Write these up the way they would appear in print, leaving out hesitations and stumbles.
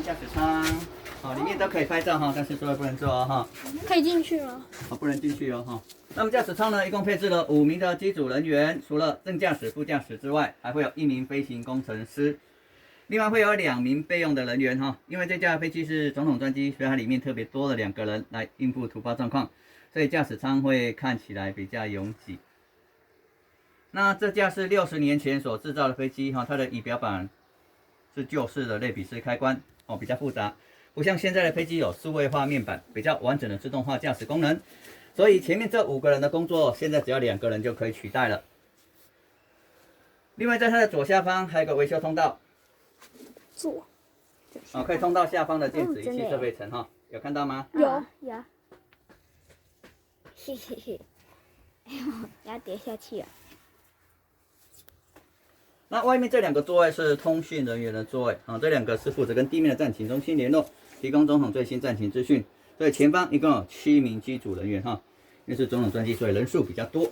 驾驶舱，好，里面都可以拍照哈，但是座位不能坐哦哈。可以进去吗？好，不能进去哦哈。那么驾驶舱呢，一共配置了5名的机组人员，除了正驾驶、副驾驶之外，还会有1名飞行工程师，另外会有2名备用的人员哈。因为这架飞机是总统专机，所以它里面特别多了2个人来应付突发状况，所以驾驶舱会看起来比较拥挤。那这架是60年前所制造的飞机哈，它的仪表板是旧式的类比式开关哦，比较复杂，不像现在的飞机有数位化面板，比较完整的自动化驾驶功能。所以前面这5个人的工作，现在只要2个人就可以取代了。另外，在它的左下方还有个维修通道，可以通到下方的电子仪器设备层哈，有看到吗？有。嘿嘿嘿，要跌下去了。那外面这2个座位是通讯人员的座位啊，这2个是负责跟地面的战情中心联络，提供总统最新战情资讯。所以前方一共有7名机组人员哈，因为是总统专机，所以人数比较多。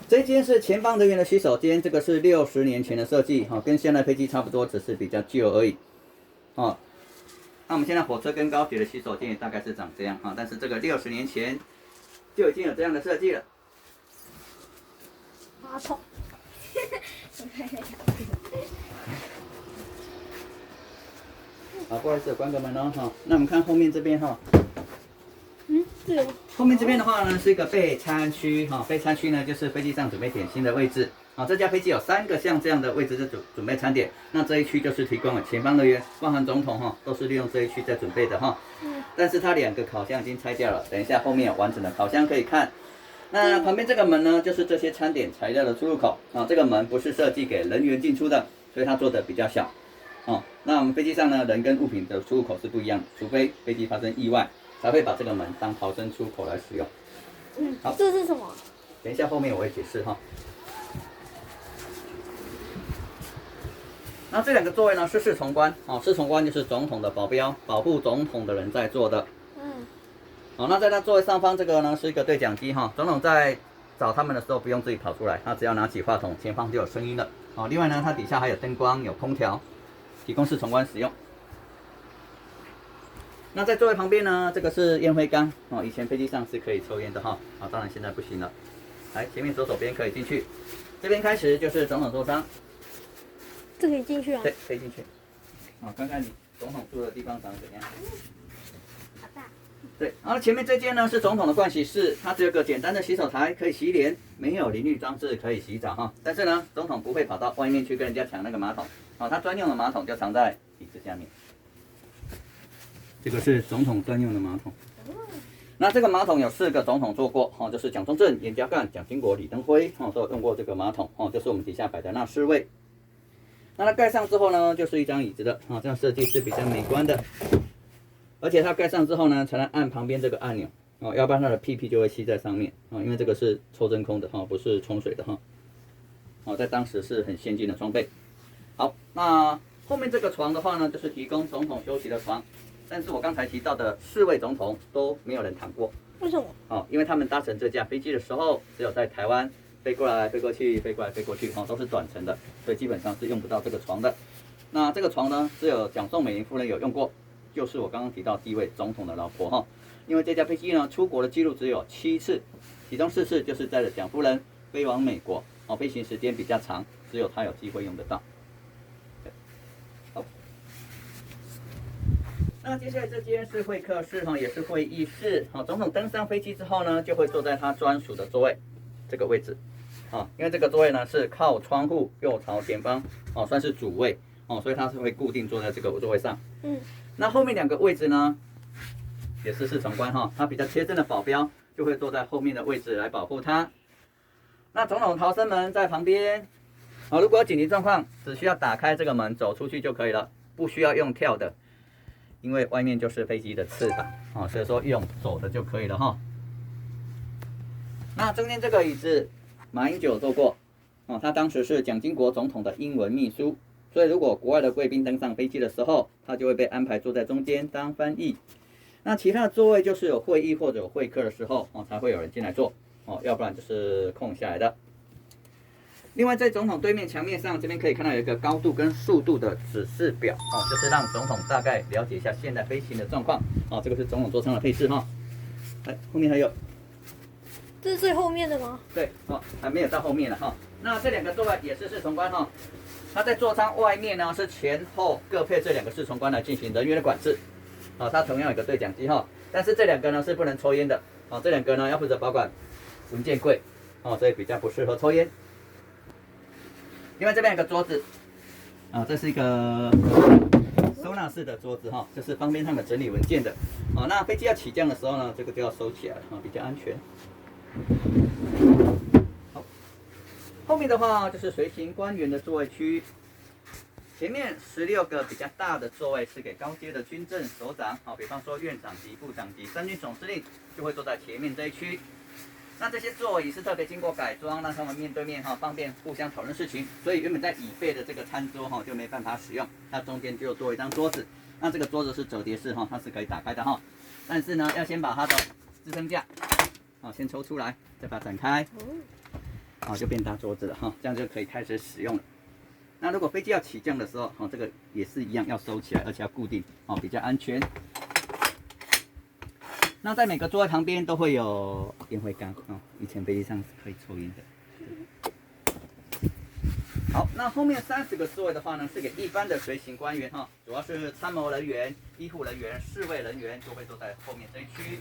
这间是前方人员的洗手间，这个是60年前的设计哈，跟现在飞机差不多，只是比较旧而已。哦，那我们现在火车跟高铁的洗手间也大概是长这样哈，但是这个60年前就已经有这样的设计了。马桶。好，不好意思，关个门哦哈。那我们看后面这边哈，对。后面这边的话呢是一个备餐区哈，备餐区呢就是飞机上准备点心的位置。啊，这架飞机有3个像这样的位置在准备餐点，那这一区就是提供了前方人员，包含总统哈，都是利用这一区在准备的哈。但是它2个烤箱已经拆掉了，等一下后面有完整的烤箱可以看。那旁边这个门呢，就是这些餐点材料的出入口啊。这个门不是设计给人员进出的，所以它做的比较小。哦，那我们飞机上呢，人跟物品的出入口是不一样的，除非飞机发生意外，才会把这个门当逃生出口来使用。好，这是什么？等一下后面我会解释哈。那这2个座位呢是侍从官哦，侍从官就是总统的保镖，保护总统的人在坐的。好，那在他座位上方这个呢是一个对讲机哈，总统在找他们的时候不用自己跑出来，他只要拿起话筒，前方就有声音了。好，另外呢，它底下还有灯光，有空调，提供侍从官使用。那在座位旁边呢，这个是烟灰缸哦，以前飞机上是可以抽烟的哈，啊，当然现在不行了。来，前面左手边可以进去，这边开始就是总统座舱。这可以进去啊？对，可以进去。好，看看你总统住的地方长怎样。好大。对，然后前面这间呢是总统的盥洗室，它只有个简单的洗手台可以洗脸，没有淋浴装置可以洗澡哈。但是呢，总统不会跑到外面去跟人家抢那个马桶，啊，他专用的马桶就藏在椅子下面。这个是总统专用的马桶。那这个马桶有4个总统坐过，哦，就是蒋中正、严家淦、蒋经国、李登辉，哦，都有用过这个马桶，哦，就是我们底下摆的那4位。那它盖上之后呢，就是一张椅子的，啊，这样设计是比较美观的。而且它盖上之后呢，才能按旁边这个按钮哦，要不然它的屁屁就会吸在上面啊，因为这个是抽真空的哈，不是冲水的哈。哦，在当时是很先进的装备。好，那后面这个床的话呢，就是提供总统休息的床，但是我刚才提到的4位总统都没有人躺过。为什么？哦，因为他们搭乘这架飞机的时候，只有在台湾飞过来飞过去，飞过来飞过去，哦，都是短程的，所以基本上是用不到这个床的。那这个床呢，只有蒋宋美龄夫人有用过。就是我刚刚提到第1位总统的老婆哈，因为这架飞机呢出国的记录只有7次，其中4次就是载着蒋夫人飞往美国哦，飞行时间比较长，只有她有机会用得到。好，那接下来这间是会客室哈，也是会议室。好，总统登上飞机之后呢，就会坐在他专属的座位这个位置啊，因为这个座位呢是靠窗户右朝前方哦，算是主位哦，所以他是会固定坐在这个座位上。那后面2个位置呢，也是侍从官哈，他比较贴身的保镖就会坐在后面的位置来保护他。那总统逃生门在旁边，好，如果有紧急状况，只需要打开这个门走出去就可以了，不需要用跳的，因为外面就是飞机的翅膀啊，所以说用走的就可以了哈。那中间这个椅子，马英九坐过，哦，他当时是蒋经国总统的英文秘书。所以，如果国外的贵宾登上飞机的时候，他就会被安排坐在中间当翻译。那其他的座位就是有会议或者有会客的时候，哦，才会有人进来坐，哦，要不然就是空下来的。另外，在总统对面墙面上，这边可以看到有一个高度跟速度的指示表哦，就是让总统大概了解一下现在飞行的状况哦。这个是总统座舱的配置哈。来，后面还有，这是最后面的吗？对哦，还没有到后面了哈。那这两个座位也是4重关哈。它在座舱外面呢是前后各配这2个4重关来进行人员的管制。哦，它同样有一个对讲机哈，但是这2个呢是不能抽烟的哦，这2个呢要负责保管文件柜哦，所以比较不适合抽烟。另外这边有个桌子，这是一个收纳式的桌子哈，就是方便他们整理文件的。哦，那飞机要起降的时候呢，这个就要收起来了比较安全。好，后面的话就是随行官员的座位区。前面16个比较大的座位是给高阶的军政首长，比方说院长级、部长级、三军总司令就会坐在前面这一区。那这些座椅是特别经过改装，让他们面对面方便互相讨论事情。所以原本在椅背的这个餐桌就没办法使用，它中间就多一张桌子。那这个桌子是折叠式它是可以打开的但是呢要先把它的支撑架先抽出来，再把它展开，就变大桌子了这样就可以开始使用了。那如果飞机要起降的时候，这个也是一样要收起来，而且要固定，比较安全。那在每个座位旁边都会有烟灰缸，以前飞机上是可以抽烟的。好，那后面30个座位的话呢，是给一般的随行官员主要是参谋人员、医护人员、侍卫人员都会坐在后面这一区。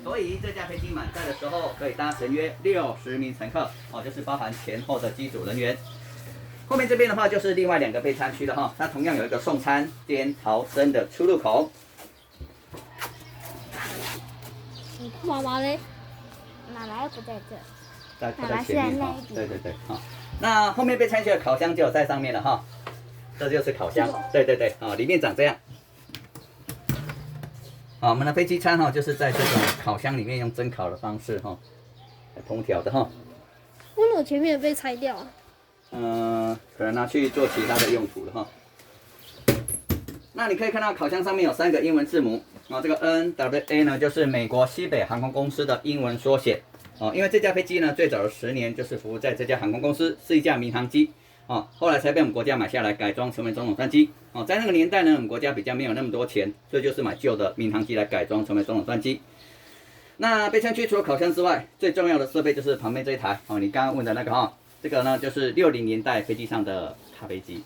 所以这架飞机满载的时候，可以搭乘约60名乘客，就是包含前后的机组人员。后面这边的话就是另外2个备餐区了它同样有一个送餐兼逃生的出入口。妈妈嘞？妈妈又不在这，在妈妈是在那一边。对那后面备餐区的烤箱就有在上面了这就是烤箱，对里面长这样。我们的飞机餐就是在这种烤箱里面用蒸烤的方式烹调的为什么前面被拆掉啊？可能拿去做其他的用途了那你可以看到烤箱上面有3个英文字母这个 NWA 呢就是美国西北航空公司的英文缩写因为这架飞机呢最早的10年就是服务在这家航空公司，是一架民航机后来才被我们国家买下来改装成为总统专机在那个年代呢，我们国家比较没有那么多钱，所以就是买旧的民航机来改装成为总统专机。那备餐区除了烤箱之外，最重要的设备就是旁边这一台你刚刚问的那个这个呢就是60年代飞机上的咖啡机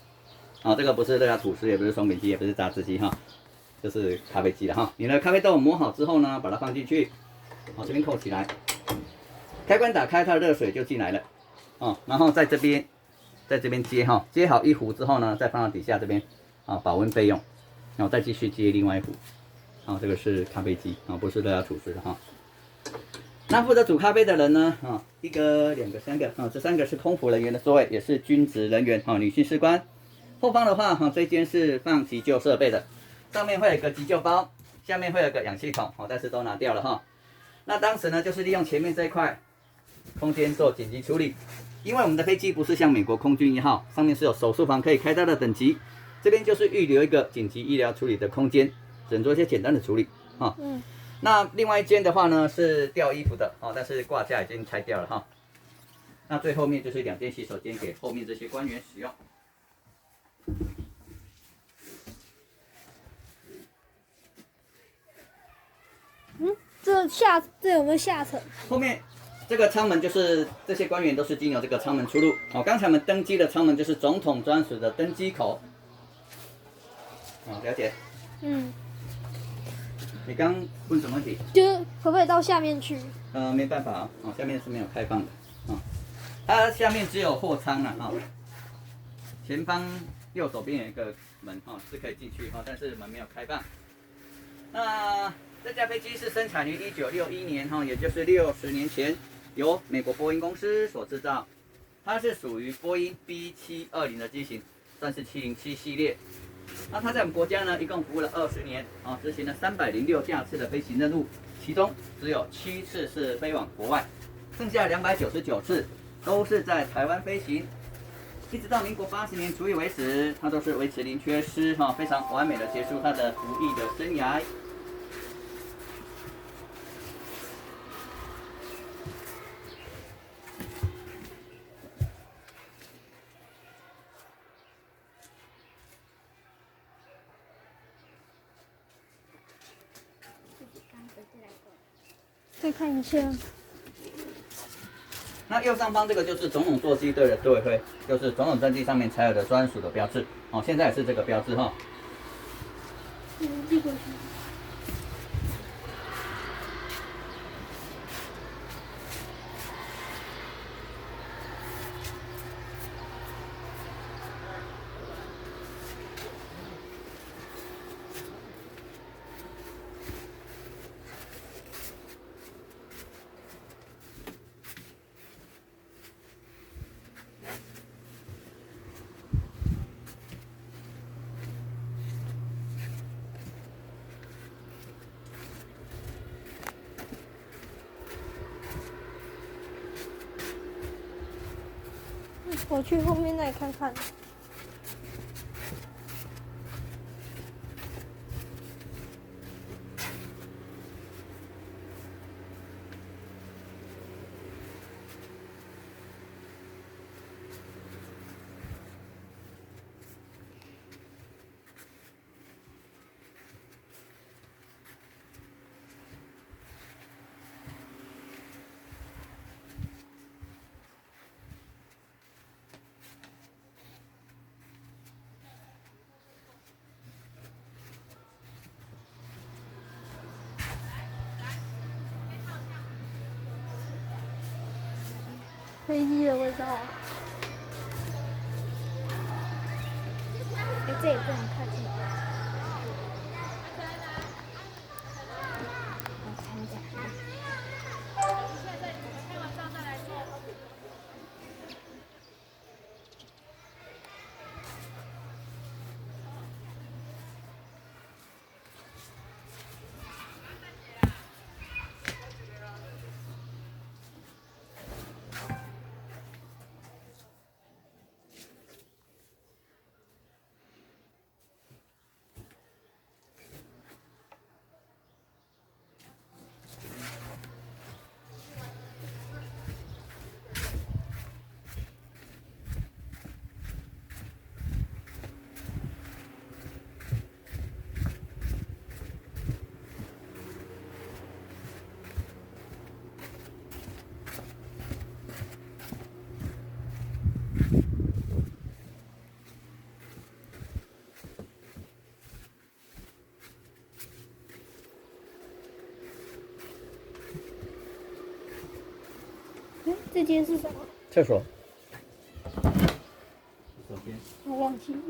这个不是热压吐司，也不是松饼机，也不是榨汁机就是咖啡机了你的咖啡豆磨好之后呢，把它放进去这边扣起来，开关打开，它的热水就进来了然后在这边接好一壶之后呢，再放到底下这边保温备用，然后再继续接另外一壶这个是咖啡机不是热压吐司的那负责煮咖啡的人呢1个、2个、3个这3个是空服人员的座位，也是军职人员女性士官。后方的话这间是放急救设备的，上面会有一个急救包，下面会有一个氧气筒但是都拿掉了那当时呢就是利用前面这一块空间做紧急处理，因为我们的飞机不是像美国空军1号上面是有手术房可以开刀的等级，这边就是预留一个紧急医疗处理的空间，只能做一些简单的处理那另外一间的话呢是吊衣服的但是挂架已经拆掉了那最后面就是2间洗手间给后面这些官员使用。这有没有下层？后面这个舱门就是这些官员都是经由这个舱门出入刚才我们登机的舱门就是总统专属的登机口了解。你刚问什么问题？就可不可以到下面去？没办法下面是没有开放的它下面只有货舱前方右手边有一个门是可以进去但是门没有开放。那这架飞机是生产于1961年也就是60年前，由美国波音公司所制造，它是属于波音 B720的机型，算是707系列。那它在我们国家呢，一共服务了20年执行了306架次的飞行任务，其中只有7次是飞往国外，剩下299次都是在台湾飞行。一直到民国80年除役为止，它都是维持零缺失非常完美的结束它的服役的生涯。再看一下。那右上方这个就是总统座机队的队徽，就是总统登机上面才有的专属的标志。哦，现在也是这个标志哈。递过去。我去后面那里看看。飞机的味道。哎，这也不能靠近。我看一下。这间是什么？厕所。左边。我忘记了。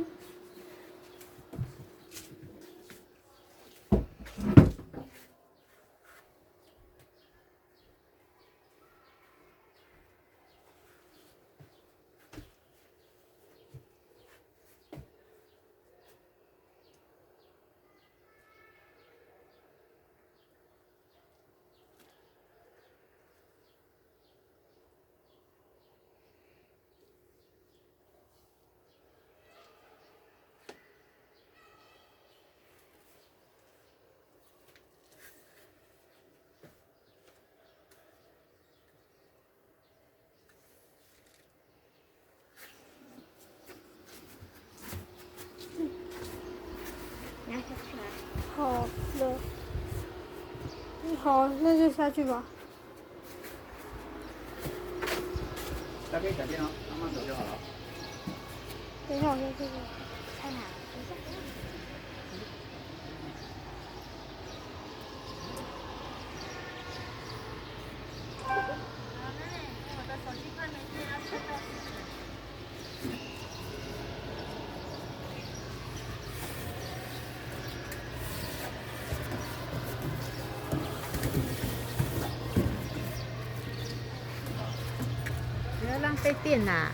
拿下去了。好的。好，那就下去吧。大家可以小心哦，慢慢走就好了。等一下，我先这个。在哪？等一下。不要浪费电啦！